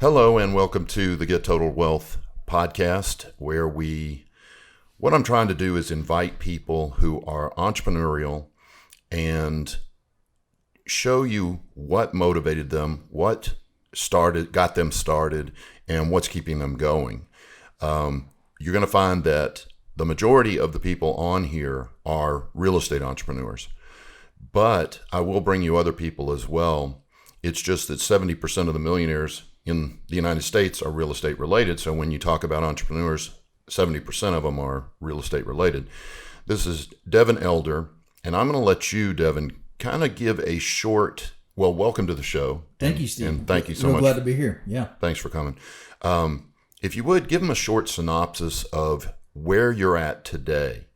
Hello and welcome to the Get Total Wealth podcast, where what I'm trying to do is invite people who are entrepreneurial and show you what motivated them, what got them started, and what's keeping them going. You're going to find that the majority of the people on here are real estate entrepreneurs, but I will bring you other people as well. It's just that 70% of the millionaires in the United States are real estate related. So when you talk about entrepreneurs, 70% of them are real estate related. This is Devin Elder, and I'm going to let you, Devin, kind of give a short, welcome to the show. Thank you, Steve. And thank you so Real much. Glad to be here. Yeah. Thanks for coming. If you would, give them a short synopsis of where you're at today.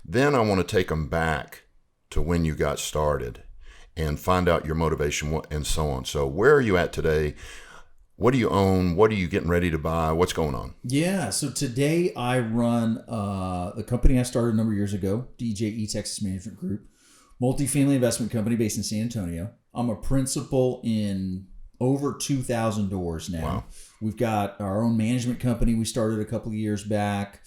Then I want to take them back to when you got started and find out your motivation and so on. So where are you at today? What do you own? What are you getting ready to buy? What's going on? Yeah. So today I run the company I started a number of years ago, DJE Texas Management Group, multifamily investment company based in San Antonio. I'm a principal in over 2,000 doors now. Wow. We've got our own management company we started a couple of years back.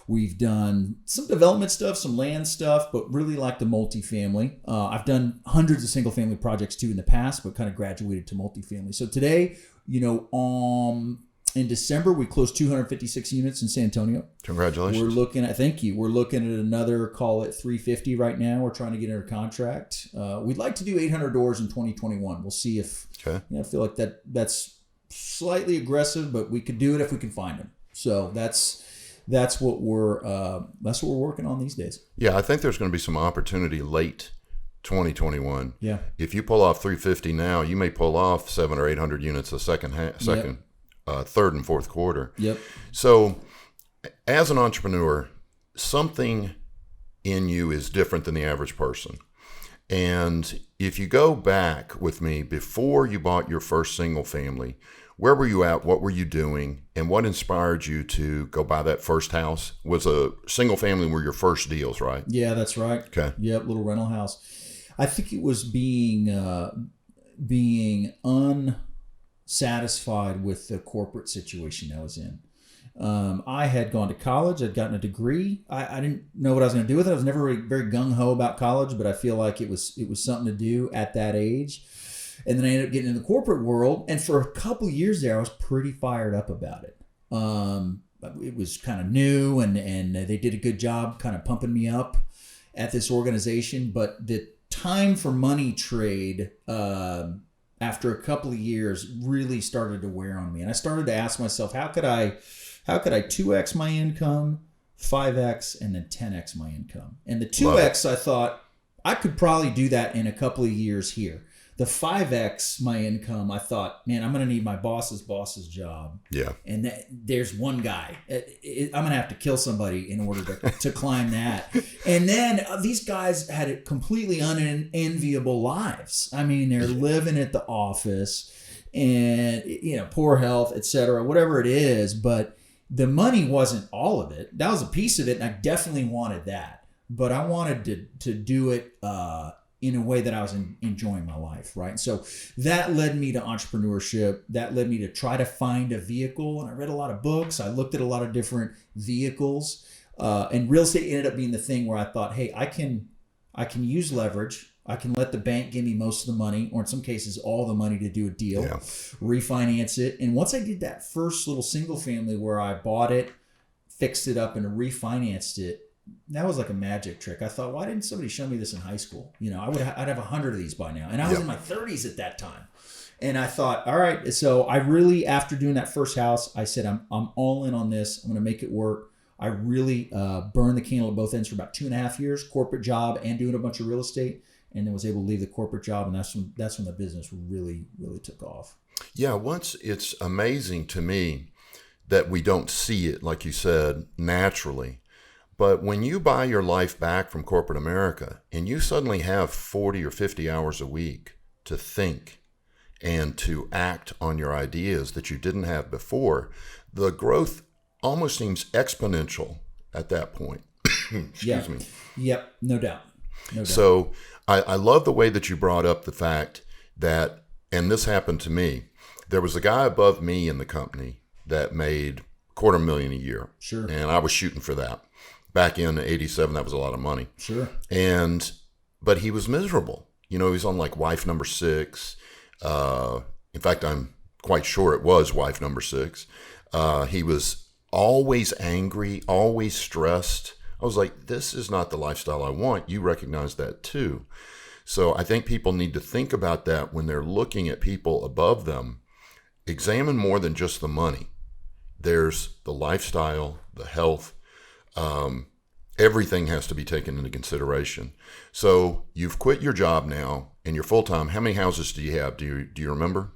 We've done some development stuff, some land stuff, but really like the multifamily. I've done hundreds of single family projects too in the past, but kind of graduated to multifamily. So today, in December, we closed 256 units in San Antonio. Congratulations. Thank you. We're looking at another, call it 350 right now. We're trying to get under contract. We'd like to do 800 doors in 2021. We'll see if, I feel like that's slightly aggressive, but we could do it if we can find them. So that's what we're working on these days. Yeah, I think there's going to be some opportunity late 2021. Yeah. If you pull off 350 now, you may pull off 700 or 800 units the third and fourth quarter. Yep. So as an entrepreneur, something in you is different than the average person. And if you go back with me before you bought your first single family, where were you at? What were you doing? And what inspired you to go buy that first house? Was a single family were your first deals, right? Yeah, that's right. Okay. Yep, little rental house. I think it was being unsatisfied with the corporate situation I was in. I had gone to college. I'd gotten a degree. I didn't know what I was going to do with it. I was never really very gung-ho about college, but I feel like it was something to do at that age. And then I ended up getting in the corporate world. And for a couple of years there, I was pretty fired up about it. It was kind of new, and they did a good job kind of pumping me up at this organization. But the time for money trade after a couple of years really started to wear on me. And I started to ask myself, how could I 2x my income, 5x, and then 10x my income? And the 2x, I thought I could probably do that in a couple of years here. The 5x my income, I thought, man, I'm going to need my boss's job. Yeah. And there's one guy. I'm going to have to kill somebody in order to climb that. And then these guys had completely unenviable lives. I mean, they're living at the office and, poor health, et cetera, whatever it is. But the money wasn't all of it. That was a piece of it, and I definitely wanted that. But I wanted to do it in a way that I was enjoying my life, right? And so that led me to entrepreneurship. That led me to try to find a vehicle. And I read a lot of books. I looked at a lot of different vehicles. And real estate ended up being the thing where I thought, hey, I can use leverage. I can let the bank give me most of the money, or in some cases, all the money to do a deal, refinance it. And once I did that first little single family where I bought it, fixed it up, and refinanced it, that was like a magic trick. I thought, why didn't somebody show me this in high school? I'd have 100 of these by now. And I was in my 30s at that time. And I thought, all right. So I really, after doing that first house, I said, I'm all in on this. I'm going to make it work. I really burned the candle at both ends for about 2.5 years, corporate job and doing a bunch of real estate. And then was able to leave the corporate job. And that's when the business really, really took off. Yeah. Once it's amazing to me that we don't see it, like you said, naturally. But when you buy your life back from corporate America and you suddenly have 40 or 50 hours a week to think and to act on your ideas that you didn't have before, the growth almost seems exponential at that point. Excuse me. Yep, no doubt. So I love the way that you brought up the fact that, and this happened to me, there was a guy above me in the company that made $250,000 a year. Sure. And I was shooting for that. Back in '87, that was a lot of money. Sure. But he was miserable. You know, he was on like wife number 6. In fact, I'm quite sure it was wife number 6. He was always angry, always stressed. I was like, this is not the lifestyle I want. You recognize that too. So I think people need to think about that when they're looking at people above them. Examine more than just the money. There's the lifestyle, the health. Everything has to be taken into consideration. So you've quit your job now and you're full-time. How many houses do you have? Do you remember?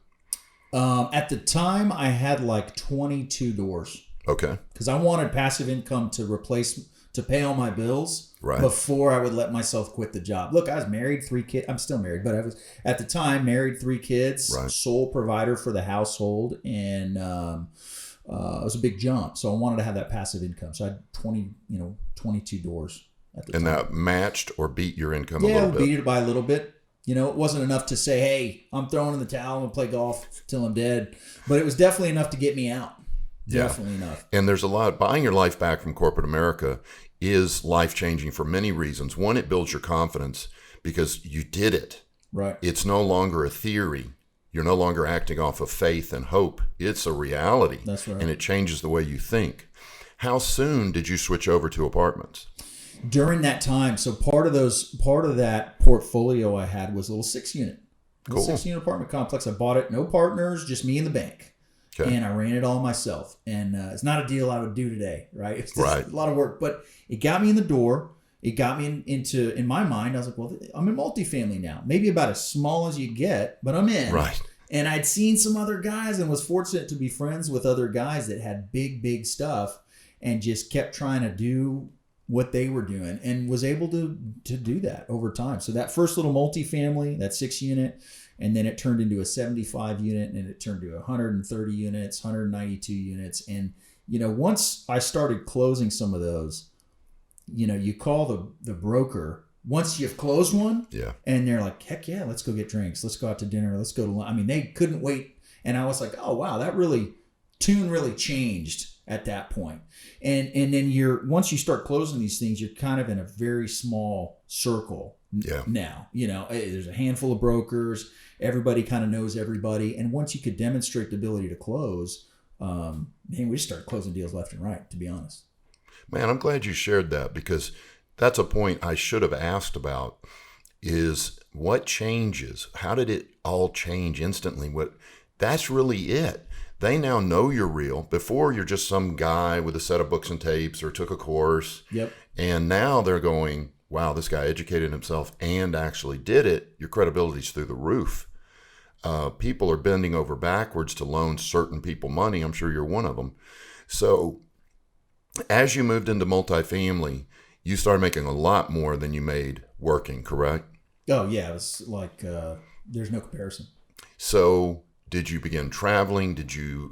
At the time, I had like 22 doors. Okay. Because I wanted passive income to pay all my bills before I would let myself quit the job. Look, I was married, 3 kids. I'm still married, but I was at the time married, 3 kids, sole provider for the household, and it was a big jump. So I wanted to have that passive income. So I had 22 doors at the time. And that matched or beat your income a little bit? Yeah, beat it by a little bit. You know, it wasn't enough to say, hey, I'm throwing in the towel and play golf till I'm dead. But it was definitely enough to get me out. Definitely enough. And there's a lot. Buying your life back from corporate America is life-changing for many reasons. One, it builds your confidence because you did it. Right. It's no longer a theory. You're no longer acting off of faith and hope. It's a reality. That's right. And it changes the way you think. How soon did you switch over to apartments? During that time. So part of that portfolio I had was a little 6-unit. Cool. 6-unit apartment complex. I bought it, no partners, just me and the bank. Okay. And I ran it all myself. And it's not a deal I would do today, right? It's just a lot of work. But it got me in the door. It got me in my mind, I was like, well, I'm in multifamily now. Maybe about as small as you get, but I'm in. Right. And I'd seen some other guys and was fortunate to be friends with other guys that had big, big stuff and just kept trying to do what they were doing and was able to do that over time. So that first little multifamily, that 6-unit, and then it turned into a 75-unit, and it turned to 130 units, 192 units. And, once I started closing some of those, you call the broker once you've closed one, and they're like, heck yeah, let's go get drinks. Let's go out to dinner. Let's go to lunch. I mean, they couldn't wait. And I was like, oh, wow, tune really changed at that point. And then once you start closing these things, you're kind of in a very small circle now. There's a handful of brokers. Everybody kind of knows everybody. And once you could demonstrate the ability to close, we just started closing deals left and right, to be honest. Man, I'm glad you shared that because that's a point I should have asked about is what changes? How did it all change instantly? That's really it. They now know you're real. Before, you're just some guy with a set of books and tapes or took a course. Yep. And now they're going, wow, this guy educated himself and actually did it. Your credibility's through the roof. People are bending over backwards to loan certain people money. I'm sure you're one of them. So as you moved into multifamily, you started making a lot more than you made working, correct? Oh, yeah. It was like there's no comparison. So did you begin traveling?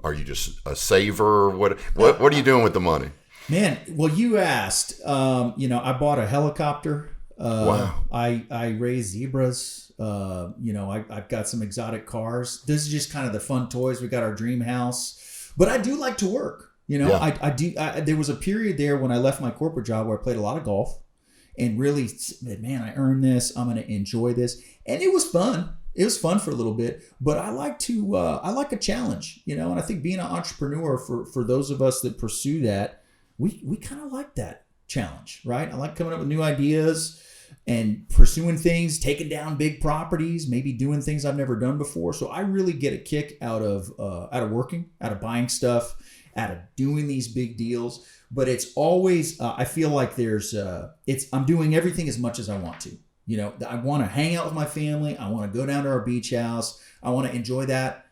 Are you just a saver? What are you doing with the money? Man, well, you asked. I bought a helicopter. Wow. I raise zebras. I've got some exotic cars. This is just kind of the fun toys. We got our dream house, but I do like to work. I do. There was a period there when I left my corporate job where I played a lot of golf and really said, man, I earned this. I'm going to enjoy this. And it was fun. It was fun for a little bit, but I like a challenge, and I think being an entrepreneur for those of us that pursue that, we kind of like that challenge, right? I like coming up with new ideas and pursuing things, taking down big properties, maybe doing things I've never done before. So I really get a kick out of working, out of buying stuff, out of doing these big deals. But it's always, I feel like I'm doing everything as much as I want to. I want to hang out with my family. I want to go down to our beach house. I want to enjoy that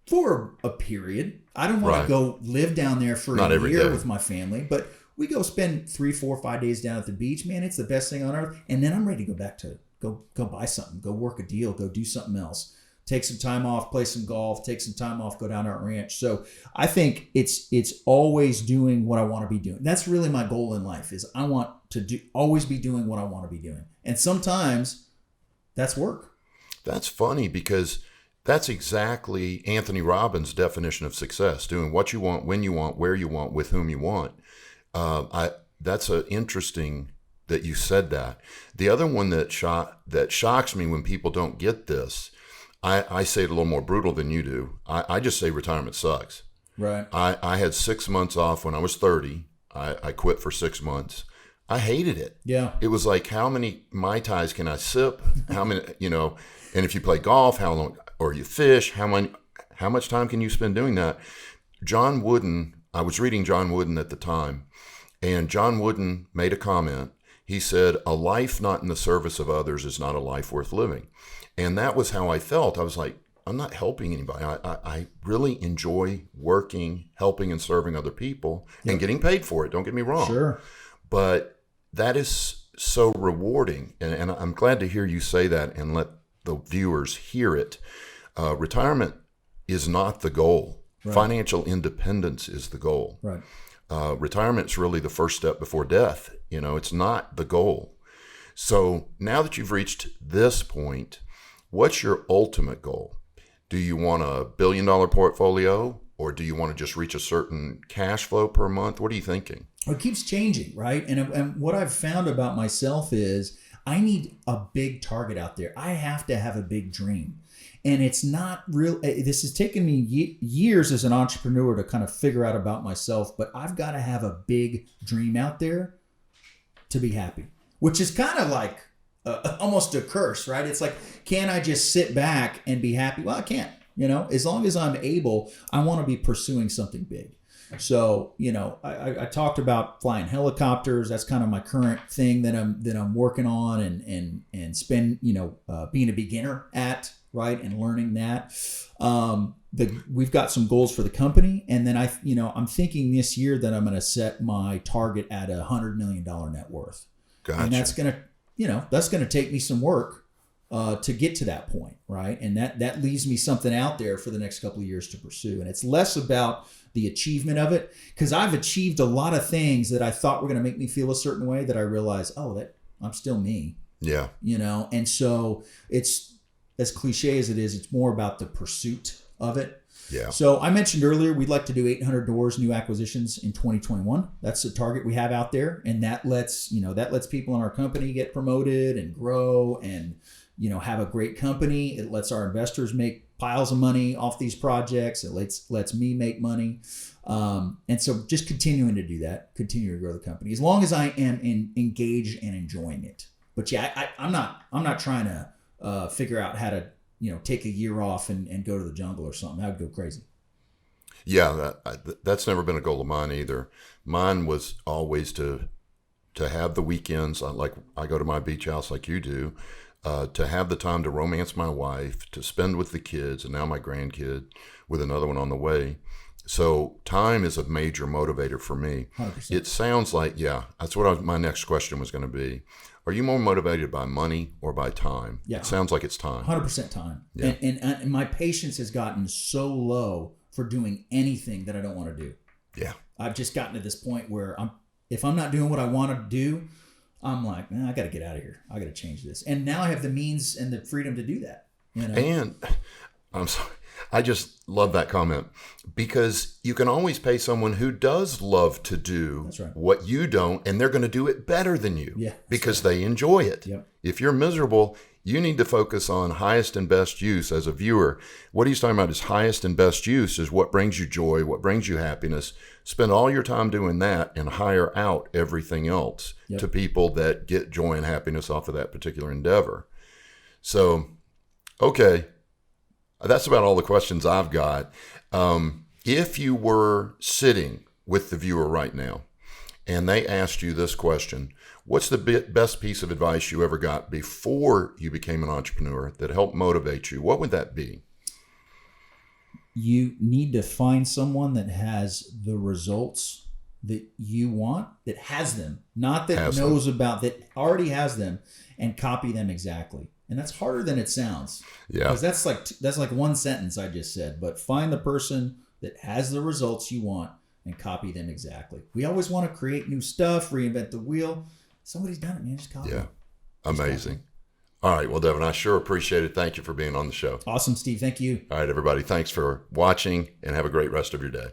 for a period. I don't want to go live down there for a year with my family, but we go spend 3, 4, 5 days down at the beach. Man, it's the best thing on earth. And then I'm ready to go back to go buy something, go work a deal, go do something else, take some time off, play some golf, take some time off, go down to our ranch. So I think it's always doing what I want to be doing. That's really my goal in life is I want to always be doing what I want to be doing. And sometimes that's work. That's funny because That's exactly Anthony Robbins' definition of success: doing what you want, when you want, where you want, with whom you want. That's interesting that you said that. The other one that shocks me when people don't get this, I say it a little more brutal than you do. I just say retirement sucks. Right. I had 6 months off when I was 30. I quit for 6 months. I hated it. Yeah. It was like, how many Mai Tais can I sip? How many, and if you play golf, how long, or you fish, how much time can you spend doing that? John Wooden, I was reading John Wooden at the time, and John Wooden made a comment. He said, a life not in the service of others is not a life worth living. And that was how I felt. I was like, I'm not helping anybody. I really enjoy working, helping, and serving other people, and getting paid for it. Don't get me wrong. Sure. But that is so rewarding. And I'm glad to hear you say that and let the viewers hear it. Retirement is not the goal. Right. Financial independence is the goal. Right. Retirement is really the first step before death. It's not the goal. So now that you've reached this point, what's your ultimate goal? Do you want a $1 billion portfolio, or do you want to just reach a certain cash flow per month? What are you thinking? It keeps changing, right? And what I've found about myself is I need a big target out there. I have to have a big dream. And it's not real. This has taken me years as an entrepreneur to kind of figure out about myself, but I've got to have a big dream out there to be happy, which is kind of like almost a curse, right? It's like, can I just sit back and be happy? Well, I can't. As long as I'm able, I want to be pursuing something big. So, I talked about flying helicopters. That's kind of my current thing that I'm working on and spend, being a beginner at, right, and learning that. We've got some goals for the company, and then I'm thinking this year that I'm going to set my target at $100 million net worth. Gotcha. And that's going to take me some work to get to that point, right? And that leaves me something out there for the next couple of years to pursue. And it's less about the achievement of it, because I've achieved a lot of things that I thought were going to make me feel a certain way that I realized, that I'm still me. Yeah. And so it's, as cliche as it is, it's more about the pursuit of it. Yeah. So I mentioned earlier, we'd like to do 800 doors, new acquisitions in 2021. That's the target we have out there. And that lets people in our company get promoted and grow and, have a great company. It lets our investors make piles of money off these projects. It lets me make money. And so just continuing to do that, continue to grow the company as long as I am engaged and enjoying it. But yeah, I'm not trying to figure out how to, take a year off and go to the jungle or something. That would go crazy. Yeah, that's never been a goal of mine either. Mine was always to have the weekends, like I go to my beach house like you do, to have the time to romance my wife, to spend with the kids, and now my grandkid with another one on the way. So time is a major motivator for me. 100%. It sounds like, that's what my next question was going to be. Are you more motivated by money or by time? Yeah. It sounds like it's time. 100% time. Yeah. And my patience has gotten so low for doing anything that I don't want to do. Yeah. I've just gotten to this point where if I'm not doing what I want to do, I'm like, I got to get out of here. I got to change this. And now I have the means and the freedom to do that. And I'm sorry, I just love that comment, because you can always pay someone who does love to do what you don't, and they're going to do it better than you because they enjoy it. Yep. If you're miserable, you need to focus on highest and best use as a viewer. What he's talking about is highest and best use is what brings you joy, what brings you happiness. Spend all your time doing that and hire out everything else to people that get joy and happiness off of that particular endeavor. So, okay. That's about all the questions I've got. If you were sitting with the viewer right now and they asked you this question, what's the best piece of advice you ever got before you became an entrepreneur that helped motivate you? What would that be? You need to find someone that has the results that you want, that has them, not that knows about, that already has them, and copy them exactly. And that's harder than it sounds. Yeah. Because that's like one sentence I just said. But find the person that has the results you want and copy them exactly. We always want to create new stuff, reinvent the wheel. Somebody's done it, man. Just copy it. Amazing. All right. Well, Devin, I sure appreciate it. Thank you for being on the show. Awesome, Steve. Thank you. All right, everybody. Thanks for watching and have a great rest of your day.